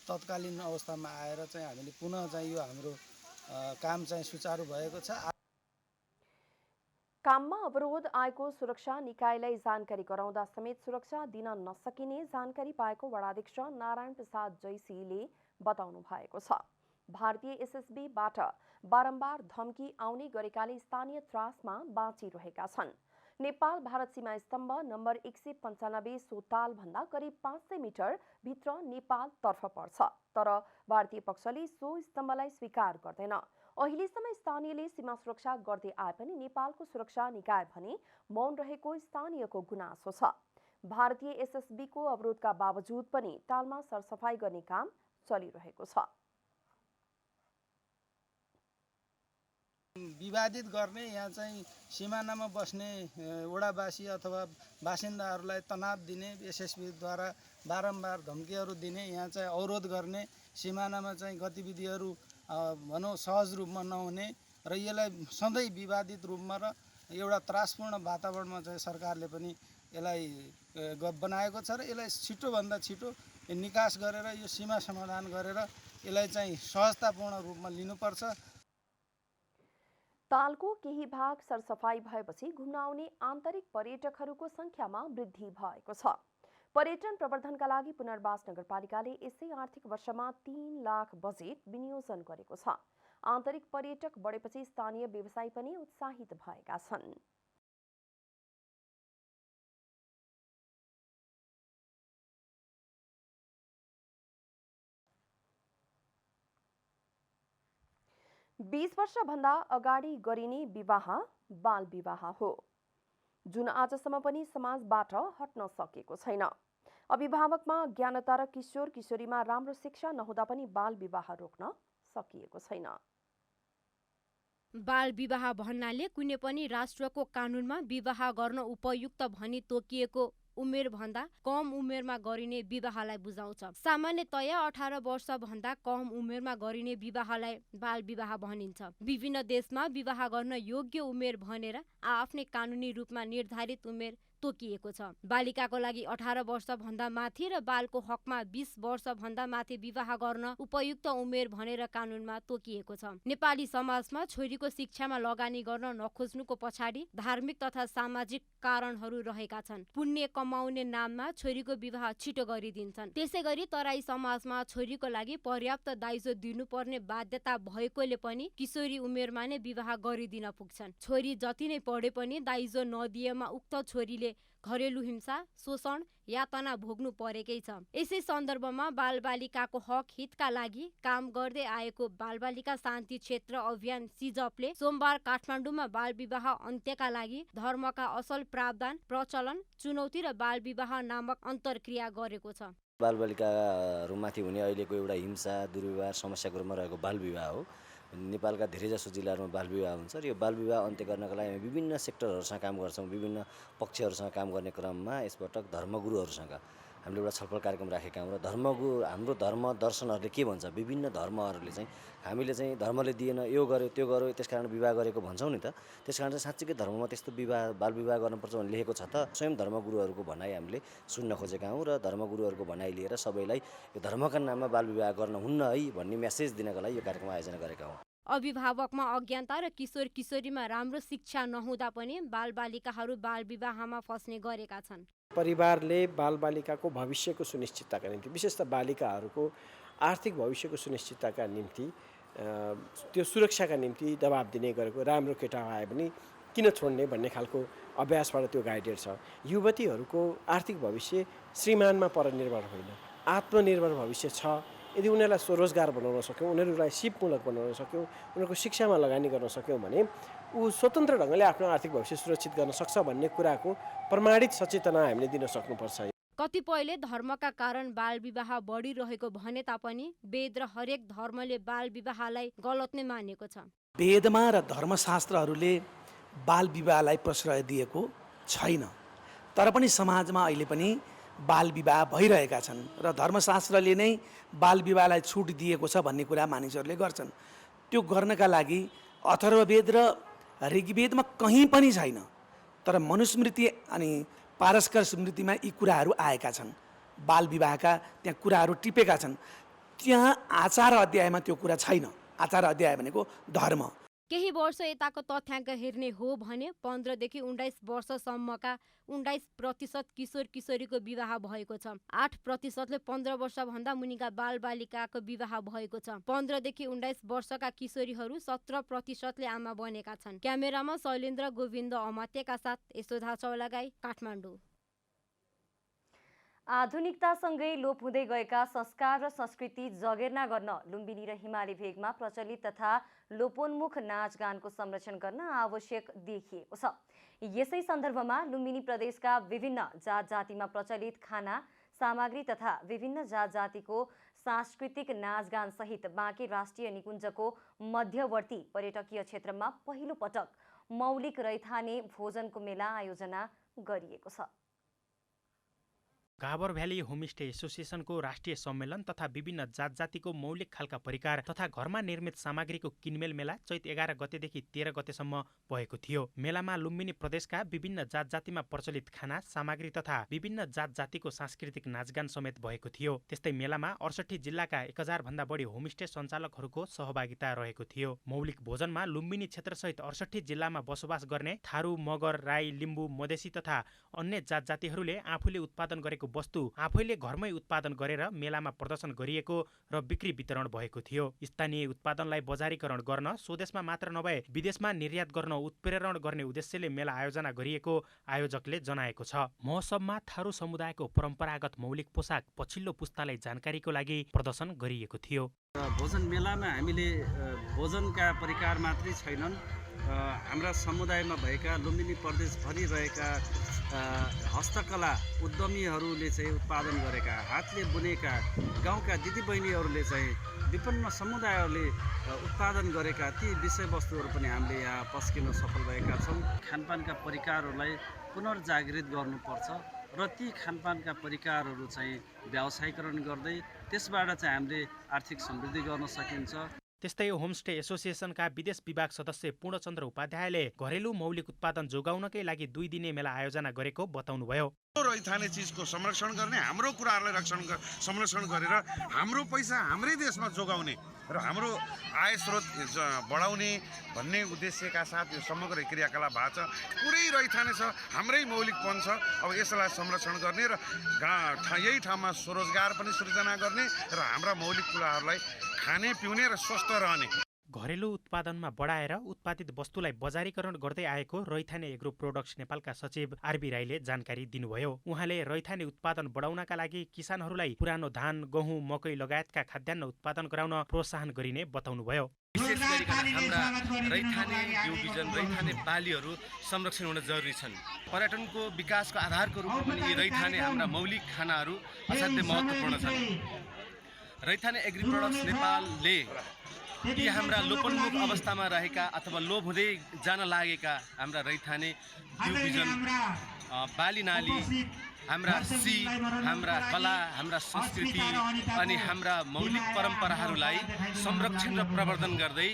तत्कालीन अवस्थामा आएर चाहिँ हामीले पुनः चाहिँ यो हाम्रो काम चाहिँ सुचारू भएको छ। काममा अवरोध आएको सुरक्षा निकायलाई जानकारी गराउँदा समेत सुरक्षा दिन नसकिने जानकारी पाएको वडाध्यक्ष नारायण प्रसाद जैसीले बताउनु भएको छ। भारतीय एसएसबीबाट बारम्बार धम्की आउने गरेकाले स्थानीय त्रासमा बाँचिरहेका छन्। नेपाल भारत सीमा स्तम्भ नम्बर 195 सो तालभन्दा करिब 500 मिटर भित्र नेपाल तर्फ पर्छ, तर भारतीय पक्षले सो स्तम्भलाई स्वीकार गर्दैन। अहिलेसम्म स्थानीयले सीमा सुरक्षा गर्दै आए पनि नेपालको सुरक्षा निकाय भने मौन रहेको स्थानीयको गुनासो छ। भारतीय एसएसबीको अवरोधका बावजुद पनि तालमा सरसफाई गर्ने काम चलिरहेको छ। विवादित गर्ने यहाँ चाहिँ सिमानामा बस्ने वडावासी अथवा बासिन्दाहरूलाई तनाव दिने एसएसबीद्वारा बारम्बार धम्कीहरू दिने यहाँ चाहिँ अवरोध गर्ने सिमानामा चाहिँ गतिविधिहरू भनौँ सहज रूपमा नहुने र यसलाई सधैँ विवादित रूपमा र एउटा त्रासपूर्ण वातावरणमा चाहिँ सरकारले पनि यसलाई बनाएको छ र यसलाई छिटोभन्दा छिटो निकास गरेर यो सीमा समाधान गरेर यसलाई चाहिँ सहजतापूर्ण रूपमा लिनुपर्छ। तालको केही भाग सरसफाई भएपछि घुम्न आउने आन्तरिक पर्यटकहरूको संख्यामा वृद्धि भएको छ। पर्यटन प्रवर्धनका लागि पुनर्वास नगरपालिकाले यसै आर्थिक वर्षमा 3 लाख बजेट विनियोजन गरेको छ। आन्तरिक पर्यटक बढेपछि स्थानीय व्यवसायी पनि उत्साहित भएका छन्। बीस वर्षभन्दा अगाडि गरिने विवाह बाल विवाह हो, जुन आजसम्म पनि समाजबाट हट्न सकेको छैन। अभिभावकमा ज्ञानता र किशोर किशोरीमा राम्रो शिक्षा नहुँदा पनि बाल विवाह रोक्न सकिएको छैन। बाल विवाह भन्नाले कुनै पनि राष्ट्रको कानुनमा विवाह गर्न उपयुक्त भनी तोकिएको उमेर भन्दा कम उमेरमा गरिने विवाहलाई बुझाउँछ। सामान्यतया 18 वर्ष भन्दा कम उमेरमा गरिने विवाहलाई बाल विवाह भनिन्छ। विभिन्न देशमा विवाह गर्न योग्य उमेर भनेर आफ्नै कानुनी रूपमा निर्धारित उमेर तोकिएको छ। बालिकाको लागि 18 वर्ष भन्दा माथि र बालको हकमा 20 वर्ष भन्दा माथि विवाह गर्न उपयुक्त उमेर भनेर कानुनमा तोकिएको छ। नेपाली समाजमा छोरीको शिक्षामा लगानी गर्न नखोज्नुको पछाडि धार्मिक तथा सामाजिक कारणहरू रहेका छन्। पुण्य कमाउने नाममा छोरीको विवाह छिटो गरिदिन्छन्। त्यसैगरी तराई समाजमा छोरीको लागि पर्याप्त दाइजो दिनुपर्ने बाध्यता भएकोले पनि किशोरी उमेरमा नै विवाह गरिदिन पुग्छन्। छोरी जति नै पढे पनि दाइजो नदिएमा उक्त छोरीले घरेलु हिंसा, शोषण, यातना भोग्नु परेकै छ। यसै सन्दर्भमा बालबालिकाको हक हितका लागि काम गर्दै आएको बालबालिका शान्ति क्षेत्र अभियान सिजपले सोमबार काठमाडौँमा बाल विवाह अन्त्यका लागि धर्मका असल प्रावधान, प्रचलन, चुनौती र बाल विवाह नामक अन्तर्क्रिया गरेको छ। बालबालिकाहरूमाथि हुने अहिलेको एउटा हिंसा, दुर्व्यवहार समस्याको रूपमा रहेको बाल विवाह हो। नेपालका धेरैजसो जिल्लाहरूमा बाल विवाह हुन्छ र यो बाल विवाह अन्त्य गर्नका लागि हामी विभिन्न सेक्टरहरूसँग काम गर्छौँ। विभिन्न पक्षहरूसँग काम गर्ने क्रममा यसपटक धर्मगुरुहरूसँग हामीले एउटा छलफल कार्यक्रम राखेका हौँ र हाम्रो धर्म दर्शनहरूले के भन्छ, विभिन्न धर्महरूले चाहिँ हामीले चाहिँ धर्मले दिएन, यो गर्यो त्यो गर्यो त्यस कारण विवाह गरेको भन्छौँ नि त। त्यस कारण चाहिँ साँच्चीकै धर्ममा त्यस्तो बाल विवाह गर्नुपर्छ भन्ने लेखेको छ त। स्वयं धर्मगुरुहरूको भनाइ हामीले सुन्न खोजेका हौँ र धर्मगुरुहरूको भनाइ लिएर सबैलाई यो धर्मका नाममा बाल विवाह गर्न हुन्न है भन्ने मेसेज दिनका लागि यो कार्यक्रम आयोजना गरेका हौँ। अभिभावकमा अज्ञानता र किशोर किशोरीमा राम्रो शिक्षा नहुँदा पनि बालबालिकाहरू बाल विवाहमा फस्ने गरेका छन्। परिवारले बालबालिकाको भविष्यको सुनिश्चितताका निम्ति, विशेषतः बालिकाहरूको आर्थिक भविष्यको सुनिश्चितताका निम्ति, त्यो सुरक्षाका निम्ति दबाब दिने गरेको। राम्रो केटा आयो भने किन छोड्ने भन्ने खालको अभ्यासबाट त्यो गाइडेड छ। युवतीहरूको आर्थिक भविष्य श्रीमानमा पर निर्भर होइन, आत्मनिर्भर भविष्य छ। यदि उनीहरूलाई स्वरोजगार बनाउन सक्यौँ, उनीहरूलाई सिपमूलक बनाउन सक्यौँ, उनीहरूको शिक्षामा लगानी गर्न सक्यौँ भने ऊ स्वतन्त्र ढङ्गले आफ्नो आर्थिक भविष्य सुरक्षित गर्न सक्छ भन्ने कुराको प्रमाणित सचेतना हामीले दिन सक्नुपर्छ। कतिपयले धर्मका कारण बाल विवाह बढिरहेको भने तापनि वेद र हरेक धर्मले बाल विवाहलाई गलत नै मानेको छ। वेदमा र धर्मशास्त्रहरूले बाल विवाहलाई प्रश्रय दिएको छैन, तर पनि समाजमा अहिले पनि बाल विवाह भइरहेका छन् र धर्मशास्त्रले नै बाल विवाहलाई छुट दिएको छ भन्ने कुरा मानिसहरूले गर्छन्। त्यो गर्नका लागि अथर्ववेद र ऋग्वेदमा कहीँ पनि छैन, तर मनुस्मृति अनि पारस्कर स्मृतिमा यी कुराहरू आएका छन्। बाल विवाहका त्यहाँ कुराहरू टिपेका छन्। त्यहाँ आचार अध्यायमा त्यो कुरा छैन। आचार अध्याय भनेको धर्म। केही वर्ष यताको तथ्याङ्क हेर्ने हो भने 15 देखि 19 वर्षसम्मका 19% किशोर किशोरीको विवाह भएको छ। 8%ले 15 वर्षभन्दा मुनिका बालबालिकाको विवाह भएको छ। 15 देखि 19 वर्षका किशोरीहरू 17%ले आमा बनेका छन्। क्यामेरामा शैलेन्द्र गोविन्द अमात्यका साथ यशोधा चौलागाई, काठमाडौँ। आधुनिकतासँगै लोप हुँदै गएका संस्कार र संस्कृति जगेर्ना गर्न लुम्बिनी र हिमाली भेगमा प्रचलित तथा लोपोन्मुख नाचगानको संरक्षण गर्न आवश्यक देखिएको छ। यसै सन्दर्भमा लुम्बिनी प्रदेशका विभिन्न जात जातिमा प्रचलित खाना, सामग्री तथा विभिन्न जात जातिको सांस्कृतिक नाचगान सहित बाँके राष्ट्रिय निकुञ्जको मध्यवर्ती पर्यटकीय क्षेत्रमा पहिलो पटक मौलिक रैथाने भोजनको मेला आयोजना गरिएको छ। गाभर भ्याली होमस्टे एसोसिएसनको राष्ट्रिय सम्मेलन तथा विभिन्न जात जातिको मौलिक खालका परिकार तथा घरमा निर्मित सामग्रीको किनमेल मेला चैत 11 गतेदेखि 13 गतेसम्म भएको थियो। मेलामा लुम्बिनी प्रदेशका विभिन्न जात जातिमा प्रचलित खाना सामग्री तथा विभिन्न जात जातिको सांस्कृतिक नाचगान समेत भएको थियो। त्यस्तै मेलामा 68 जिल्लाका 1000 भन्दा बढी होमस्टे सञ्चालकहरूको सहभागिता रहेको थियो। मौलिक भोजनमा लुम्बिनी क्षेत्रसहित 68 जिल्लामा बसोबास गर्ने थारू, मगर, राई, लिम्बू, मधेसी तथा अन्य जात जातिहरूले आफूले उत्पादन गरेको वस्तु आफैले घरमै उत्पादन गरेर मेलामा प्रदर्शन गरिएको र बिक्री वितरण भएको थियो। स्थानीय उत्पादनलाई बजारीकरण गर्न स्वदेशमा मात्र नभए विदेशमा निर्यात गर्न उत्प्रेरण गर्ने उद्देश्यले मेला आयोजना गरिएको आयोजकले जनाएको छ। महोत्सवमा थारू समुदायको परम्परागत मौलिक पोसाक पछिल्लो पुस्तालाई जानकारीको लागि प्रदर्शन गरिएको थियो। भोजन मेलामा हामीले भोजनका परिकार मात्रै छैनन्, हाम्रा समुदायमा भएका लुम्बिनी प्रदेशभरि रहेका हस्तकला उद्यमीहरूले चाहिँ उत्पादन गरेका, हातले बुनेका गाउँका दिदीबहिनीहरूले चाहिँ विभिन्न समुदायहरूले उत्पादन गरेका ती विषयवस्तुहरू पनि हामीले यहाँ पस्किन सफल भएका छौँ। खानपानका परिकारहरूलाई पुनर्जागृत गर्नुपर्छ र ती खानपानका परिकारहरू चाहिँ व्यावसायीकरण गर्दै त्यसबाट चाहिँ हामीले आर्थिक समृद्धि गर्न सकिन्छ। त्यस्तै होमस्टे एसोसिएसनका विदेश विभाग सदस्य पूर्णचन्द्र उपाध्यायले घरेलु मौलिक उत्पादन जोगाउनकै लागि 2 दिने मेला आयोजना गरेको बताउनुभयो। रैथाने चिजको संरक्षण गर्ने, हाम्रो कुराहरूलाई संरक्षण गरेर हाम्रो पैसा हाम्रै देशमा जोगाउने र हाम्रो आय स्रोत बढाउने भन्ने उद्देश्यका साथ यो समग्र क्रियाकलाप भएको छ। पुरै रैथाने छ, हाम्रै मौलिकपन छ। अब यसलाई संरक्षण गर्ने र यही ठाउँमा स्वरोजगार पनि सृजना गर्ने र हाम्रा मौलिक कुराहरूलाई खाने पिउने र स्वस्थ रहने। घरेलु उत्पादनमा बढाएर उत्पादित वस्तुलाई बजारीकरण गर्दै आएको रैथाने एग्रो प्रोडक्ट्स नेपालका सचिव आरबी राईले जानकारी दिनुभयो। उहाँले रैथाने उत्पादन बढाउनका लागि किसानहरूलाई पुरानो धान, गहुँ, मकै लगायतका खाद्यान्न उत्पादन गराउन प्रोत्साहन गरिने बताउनुभयो। विशेष गरिकन हाम्रा रैथाने बिउ बिजन, रैथाने बालीहरू संरक्षण हुन जरुरी छन्। पर्यटनको विकासको आधारको रूपमा पनि यी रैथाने हाम्रा मौलिक खानाहरू असाध्यै महत्त्वपूर्ण छन्। रैथाने एग्री प्रोडक्ट्स नेपालले यी हाम्रा लोपोन्मुख अवस्थामा रहेका अथवा लोप हुँदै जान लागेका हाम्रा रैथाने बिउ बिजन, बाली नाली, हाम्रा सिप, हाम्रा कला, हाम्रा संस्कृति अनि हाम्रा मौलिक परम्पराहरूलाई संरक्षण र प्रवर्धन गर्दै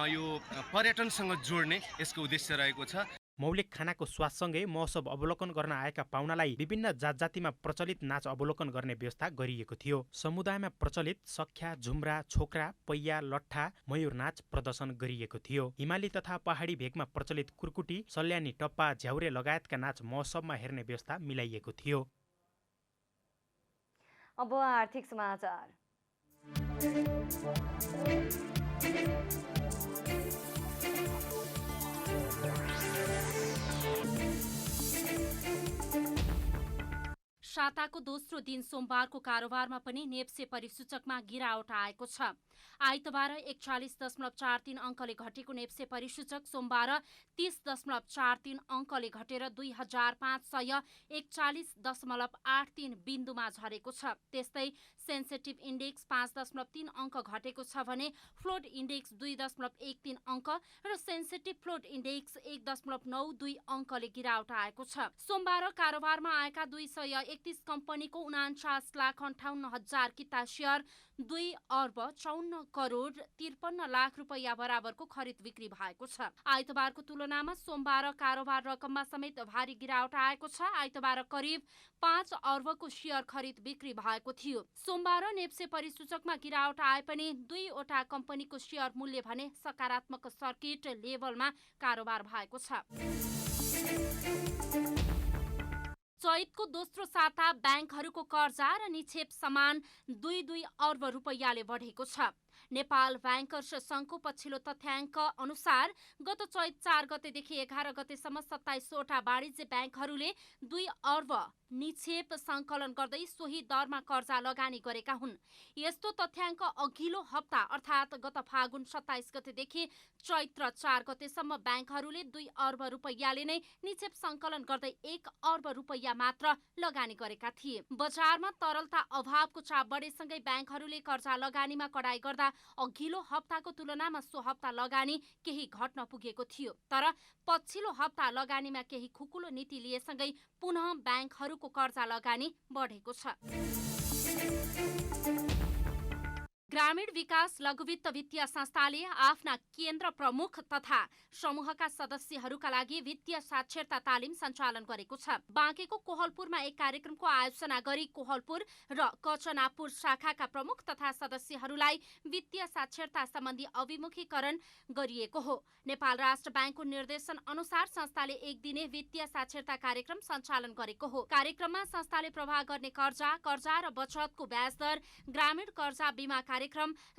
यो पर्यटनसँग जोड्ने यसको उद्देश्य रहेको छ। मौलिक खानाको स्वादसँगै महोत्सव अवलोकन गर्न आएका पाहुनालाई विभिन्न जात जातिमा प्रचलित नाच अवलोकन गर्ने व्यवस्था गरिएको थियो। समुदायमा प्रचलित सख्या, झुम्रा, छोक्रा, पैया, लट्ठा, मयूर नाच प्रदर्शन गरिएको थियो। हिमाली तथा पहाडी भेगमा प्रचलित कुर्कुटी, सल्यानी, टप्पा, झ्याउरे लगायतका नाच महोत्सवमा हेर्ने व्यवस्था मिलाइएको थियो। अब आर्थिक समाचार। साताको दोस्रो दिन सोमबारको कारोबारमा पनि नेप्से परिसूचकमा गिरावट आएको छ। आइतबार 41.43 अङ्कले घटेको नेप्से परिसूचक सोमबार 30.43 अङ्कले घटेर 2541.83 बिन्दुमा झरेको छ। त्यस्तै सेन्सेटिभ इन्डेक्स 5.3 अङ्क घटेको छ भने फ्लोट इन्डेक्स 2.13 अङ्क र सेन्सेटिभ फ्लोट इन्डेक्स 1.92 अङ्कले गिरावट आएको छ। सोमबार कारोबारमा आएका 231 कम्पनीको 49,58,000 किता सेयर 2,54,53,00,000 रुपैयाँ बराबरको खरिद बिक्री भएको छ। आइतबारको तुलनामा सोमबार कारोबार रकममा समेत भारी गिरावट आएको छ। आइतबार करिब 5 अर्बको सेयर खरिद बिक्री भएको थियो। सोमबार नेप्से परिसूचकमा गिरावट आए पनि 2वटा कम्पनीको सेयर मूल्य भने सकारात्मक सर्किट लेभलमा कारोबार भएको छ। चैतको दोस्रो साता ब्याङ्कहरूको कर्जा र निक्षेप समान 2 अर्ब रुपैयाँले बढेको छ। नेपाल ब्याङ्कर्स सङ्घको पछिल्लो तथ्याङ्क अनुसार गत चैत 4 गतेदेखि 11 गतेसम्म 27वटा वाणिज्य ब्याङ्कहरूले 2 अर्ब निक्षेप सङ्कलन गर्दै सोही दरमा कर्जा लगानी गरेका हुन्। यस्तो तथ्याङ्क अघिल्लो हप्ता अर्थात् गत फागुन 27 गतेदेखि चैत्र 4 गतेसम्म ब्याङ्कहरूले 2 अर्ब रुपैयाँले नै निक्षेप सङ्कलन गर्दै 1 अर्ब रुपैयाँ मात्र लगानी गरेका थिए। बजारमा तरलता अभावको चाप बढेसँगै ब्याङ्कहरूले कर्जा लगानीमा कडाई गर्दा अघिल्लो हप्ताको तुलनामा सो हप्ता लगानी केही घट्न पुगेको थियो। तर पछिल्लो हप्ता लगानीमा केही खुकुलो नीति लिएसँगै पुनः ब्याङ्कहरूको कर्जा लगानी बढेको छ। ग्रामीण विकास लघुवित्त वित्तीय संस्थाले आफ्ना केन्द्र प्रमुख तथा समूहका सदस्यहरूका लागि वित्तीय साक्षरता तालिम सञ्चालन गरेको छ। बाँकेको कोहलपुरमा एक कार्यक्रमको आयोजना गरी कोहलपुर र कचनापुर शाखाका प्रमुख तथा सदस्यहरूलाई वित्तीय साक्षरता सम्बन्धी अभिमुखीकरण गरिएको हो। नेपाल राष्ट्र ब्याङ्कको निर्देशन अनुसार संस्थाले एक दिने वित्तीय साक्षरता कार्यक्रम सञ्चालन गरेको हो। कार्यक्रममा संस्थाले प्रवाह गर्ने कर्जा र बचतको ब्याज दर, ग्रामीण कर्जा बीमा कार्यक्रम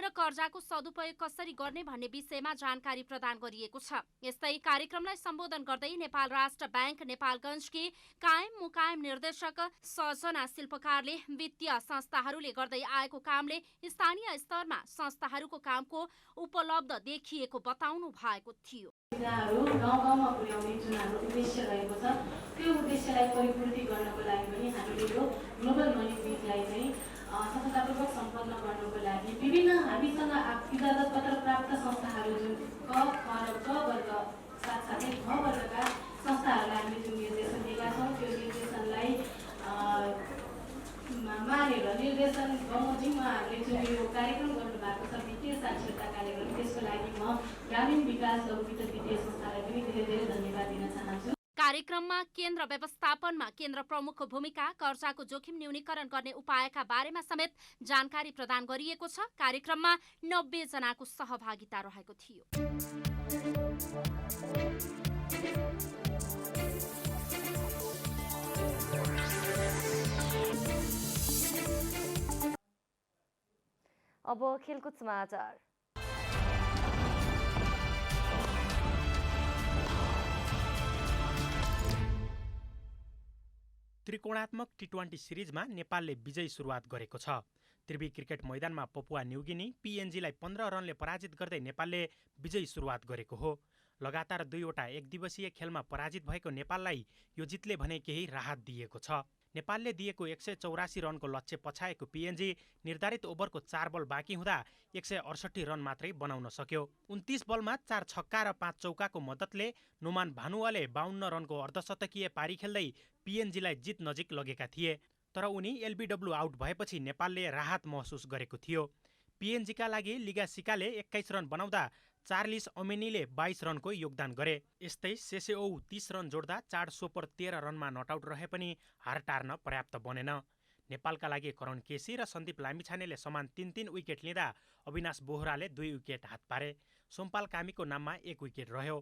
र कर्जाको सदुपयोग कसरी गर्ने भन्ने विषयमा जानकारी प्रदान गरिएको छ। यस्तै कार्यक्रमलाई सम्बोधन गर्दै नेपाल राष्ट्र ब्याङ्क नेपालगञ्जकी कायम मुकायम निर्देशक सजना शिल्पकारले वित्तीय संस्थाहरूले गर्दै आएको कामले स्थानीय स्तरमा संस्थाहरूको कामको उपलब्ध देखिएको बताउनु भएको थियो। गाउँमा पुर्याउने जुन हाम्रो उद्देश्य रहेको छ त्यो उद्देश्यलाई परिपूर्ति गर्नको लागि पनि हामीले यो ग्लोबल मनी विकलाई चाहिँ सफलतापूर्वक सम्पन्न गर्नको लागि विभिन्न हामीसँग इजाजत पत्र प्राप्त संस्थाहरू जुन क वर्ग साथसाथै घ वर्गका संस्थाहरूलाई हामीले जुन निर्देशन दिएका छौँ त्यो निर्देशनलाई मानेर निर्देशन बमोजिम उहाँहरूले जुन यो कार्यक्रम गर्नुभएको छ वित्तीय साक्षरता कार्यक्रम, त्यसको लागि म ग्रामीण विकास लघुवित्त वित्तीय संस्थालाई पनि धेरै धेरै धन्यवाद दिन चाहन्छु। कार्यक्रममा केन्द्र व्यवस्थापनमा केन्द्र प्रमुखको भूमिका, कर्जाको जोखिम न्यूनीकरण गर्ने उपायका बारेमा समेत जानकारी प्रदान गरिएको छ। कार्यक्रममा 90 जनाको सहभागिता रहेको थियो। अब खेलकुद समाचार। त्रिकोणात्मक टी20 सिरिजमा नेपालले विजयी सुरुवात गरेको छ। त्रिवी क्रिकेट मैदानमा पपुवा न्युगिनी पिएनजीलाई 15 रनले पराजित गर्दै नेपालले विजयी सुरुवात गरेको हो। लगातार 2वटा एकदिवसीय खेलमा पराजित भएको नेपाललाई यो जितले भने केही राहत दिएको छ। नेपालले दिएको 184 रनको लक्ष्य पछाएको पिएनजी निर्धारित ओभरको 4 बल बाँकी हुँदा 168 रन मात्रै बनाउन सक्यो। 29 बलमा 4 छक्का र 5 चौकाको मद्दतले नोमान भानुवाले 52 रनको अर्धशतकीय पारी खेल्दै पिएनजीलाई जित नजिक लगेका थिए। तर उनी एलबीडब्ल्यू आउट भएपछि नेपालले राहत महसुस गरेको थियो। पिएनजीका लागि लिगा सिकाले 21 रन बनाउँदा चार्लिस अमेनीले 22 रनको योगदान गरे। यस्तै सेसेओ 30 रन जोड्दा चाड सोपर 13 रनमा नटआउट रहे पनि हार टार्न पर्याप्त बनेन। नेपालका लागि करण केसी र सन्दीप लामिछानेले समान 3-3 विकेट लिँदा अविनाश बोहराले 2 विकेट हात पारे। सोमपाल कामीको नाममा 1 विकेट रह्यो।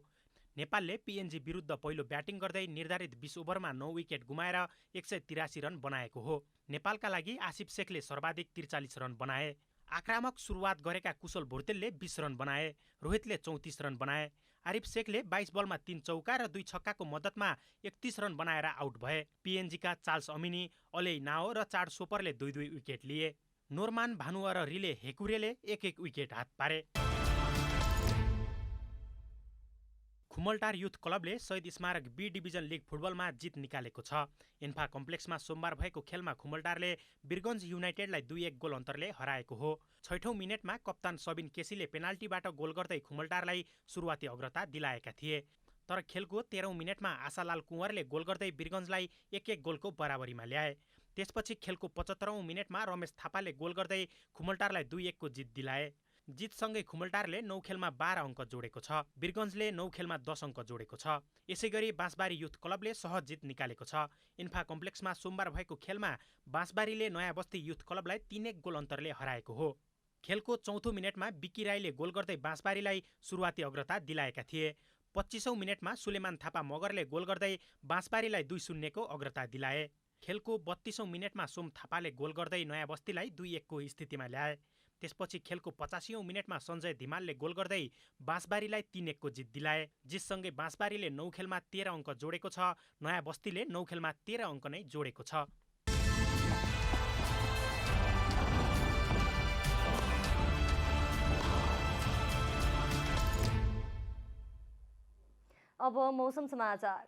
नेपालले पिएनजी विरुद्ध पहिलो ब्याटिङ गर्दै निर्धारित 20 ओभरमा 9 विकेट गुमाएर 183 रन बनाएको हो। नेपालका लागि आसिफ शेखले सर्वाधिक 43 रन बनाए। आक्रामक सुरुवात गरेका कुशल भुर्तेलले 20 रन बनाए। रोहितले 34 रन बनाए। आरिफ शेखले 22 बलमा 3 चौका र 2 छक्काको मद्दतमा 31 रन बनाएर आउट भए। पिएनजीका चार्ल्स अमिनी, अलेई नाओ र चाड सोपरले 2-2 विकेट लिए। नोर्मान भानुवा र रिले हेकुरेले 1-1 विकेट हात पारे। खुमलटार युथ क्लबले शहीद स्मारक बी डिभिजन लिग फुटबलमा जित निकालेको छ। इन्फा कम्प्लेक्समा सोमबार भएको खेलमा खुमलटारले बिरगञ्ज युनाइटेडलाई 2-1 गोल अन्तरले हराएको हो। 6औं मिनेटमा कप्तान सबिन केसीले पेनाल्टीबाट गोल गर्दै खुमलटारलाई सुरुवाती अग्रता दिलाएका थिए। तर खेलको 13औं मिनेटमा आशालाल कुँवरले गोल गर्दै बिरगञ्जलाई 1-1 गोलको बराबरीमा ल्याए। त्यसपछि खेलको 75औं मिनेटमा रमेश थापाले गोल गर्दै खुमलटारलाई 2-1 को जित दिलाए। जितसँगै खुमलटारले 9 खेलमा 12 अङ्क जोडेको छ। बिरगञ्जले 9 खेलमा 10 अङ्क जोडेको छ। यसैगरी बाँसबारी युथ क्लबले सहज जित निकालेको छ। इन्फा कम्प्लेक्समा सोमबार भएको खेलमा बाँसबारीले नयाँ बस्ती युथ क्लबलाई 3-1 गोल अन्तरले हराएको हो। खेलको 4औं मिनेटमा बिकी राईले गोल गर्दै बाँसबारीलाई सुरुवाती अग्रता दिलाएका थिए। 25औं मिनेटमा सुलेमान थापा मगरले गोल गर्दै बाँसबारीलाई 2-0 को अग्रता दिलाए। खेलको 32औं मिनेटमा सोम थापाले गोल गर्दै नयाँ बस्तीलाई 2-1 को स्थितिमा ल्याए। त्यसपछि खेलको 85औं मिनेटमा सञ्जय धिमालले गोल गर्दै बाँसबारीलाई 3-1 को जित दिलाए। जितसँगै बाँसबारीले 9 खेलमा 13 अङ्क जोडेको छ। नयाँ बस्तीले 9 खेलमा 13 अङ्क नै जोडेको छ। अब मौसम समाचार।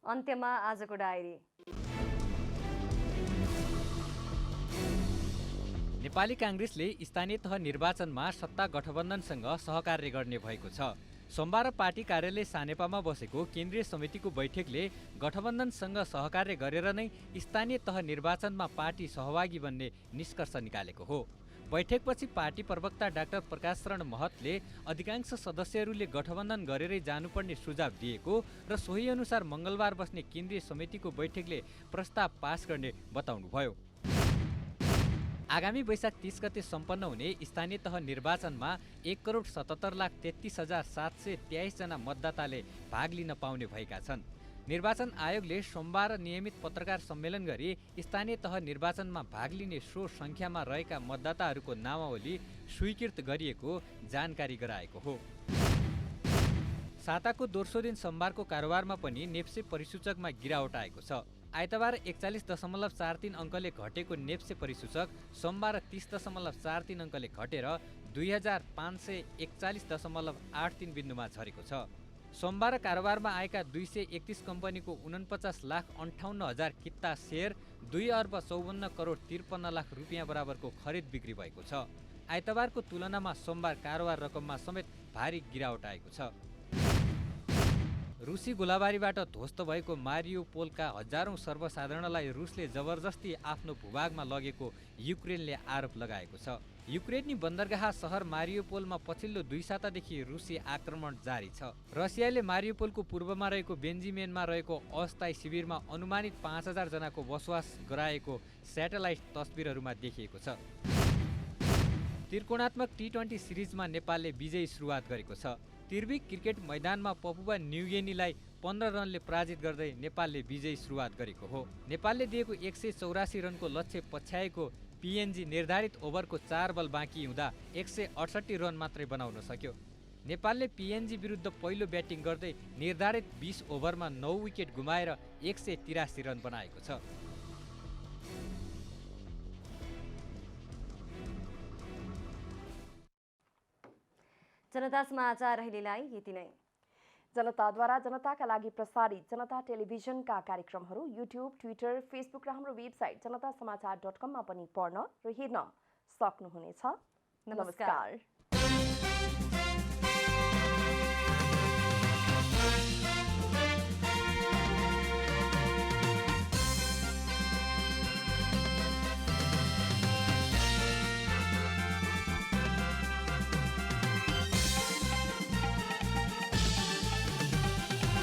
अन्त्यमा आजको डायरी। नेपाली कांग्रेसले स्थानीय तह निर्वाचनमा सत्ता गठबन्धनसँग सहकार्य गर्ने भएको छ। सोमबार पार्टी कार्यालय सानेपामा बसेको केन्द्रीय समितिको बैठकले गठबन्धनसँग सहकार्य गरेर नै स्थानीय तह निर्वाचनमा पार्टी सहभागी बन्ने निष्कर्ष निकालेको हो। बैठकपछि पार्टी प्रवक्ता डाक्टर प्रकाश शरण महतले अधिकांश सदस्यहरूले गठबन्धन गरेरै जानुपर्ने सुझाव दिएको र सोही अनुसार मङ्गलबार बस्ने केन्द्रीय समितिको बैठकले प्रस्ताव पास गर्ने बताउनुभयो। आगामी वैशाख 30 गते सम्पन्न हुने स्थानीय तह निर्वाचनमा 1,77,33,723 जना मतदाताले भाग लिन पाउने भएका छन्। निर्वाचन आयोगले सोमबार नियमित पत्रकार सम्मेलन गरी स्थानीय तह निर्वाचनमा भाग लिने सो संख्यामा रहेका मतदाताहरूको नामावली स्वीकृत गरिएको जानकारी गराएको हो। साताको दोस्रो दिन सोमबारको कारोबारमा पनि नेप्से परिसूचकमा गिरावट आएको छ। आइतबार 41.43 अङ्कले घटेको नेप्से परिसूचक सोमबार 30.43 अङ्कले घटेर 2541.83 बिन्दुमा झरेको छ। सोमबार कारोबारमा आएका 231 कम्पनीको 49,58,000 किता सेयर 2,54,53,00,000 रुपियाँ बराबरको खरिद बिक्री भएको छ। आइतबारको तुलनामा सोमबार कारोबार रकममा समेत भारी गिरावट आएको छ। रुसी गोलाबारीबाट ध्वस्त भएको मारियोपोलका हजारौं सर्वसाधारणलाई रुसले जबरजस्ती आफ्नो भूभागमा लगेको युक्रेनले आरोप लगाएको छ। युक्रेनी बन्दरगाह सहर मारियोपोलमा पछिल्लो 2 सातादेखि रुसी आक्रमण जारी छ। रसियाले मारियोपोलको पूर्वमा रहेको बेन्जिमेनमा रहेको अस्थायी शिविरमा अनुमानित 5,000 जनाको बसोबास गराएको स्याटेलाइट तस्बिरहरूमा देखिएको छ। त्रिकोणात्मक टी20 सिरिजमा नेपालले विजयी सुरुवात गरेको छ। तिर्बी क्रिकेट मैदानमा पपुवा न्युगिनीलाई 15 रनले पराजित गर्दै नेपालले विजयी सुरुवात गरेको हो। नेपालले दिएको 184 रनको लक्ष्य पछ्याएको पिएनजी निर्धारित ओभरको 4 बल बाँकी हुँदा 168 रन मात्रै बनाउन सक्यो। नेपालले पिएनजी विरुद्ध पहिलो ब्याटिङ गर्दै निर्धारित 20 ओभरमा 9 विकेट गुमाएर 183 रन बनाएको छ। जनता समाचार अहिलेलाई यति नै। जनताद्वारा जनताका लागि प्रसारित जनता टेलिभिजनका कार्यक्रमहरू युट्युब, ट्विटर, फेसबुक र हाम्रो वेबसाइट जनतासमाचार.com मा पनि पढ्न र हेर्न सक्नुहुनेछ। नमस्कार।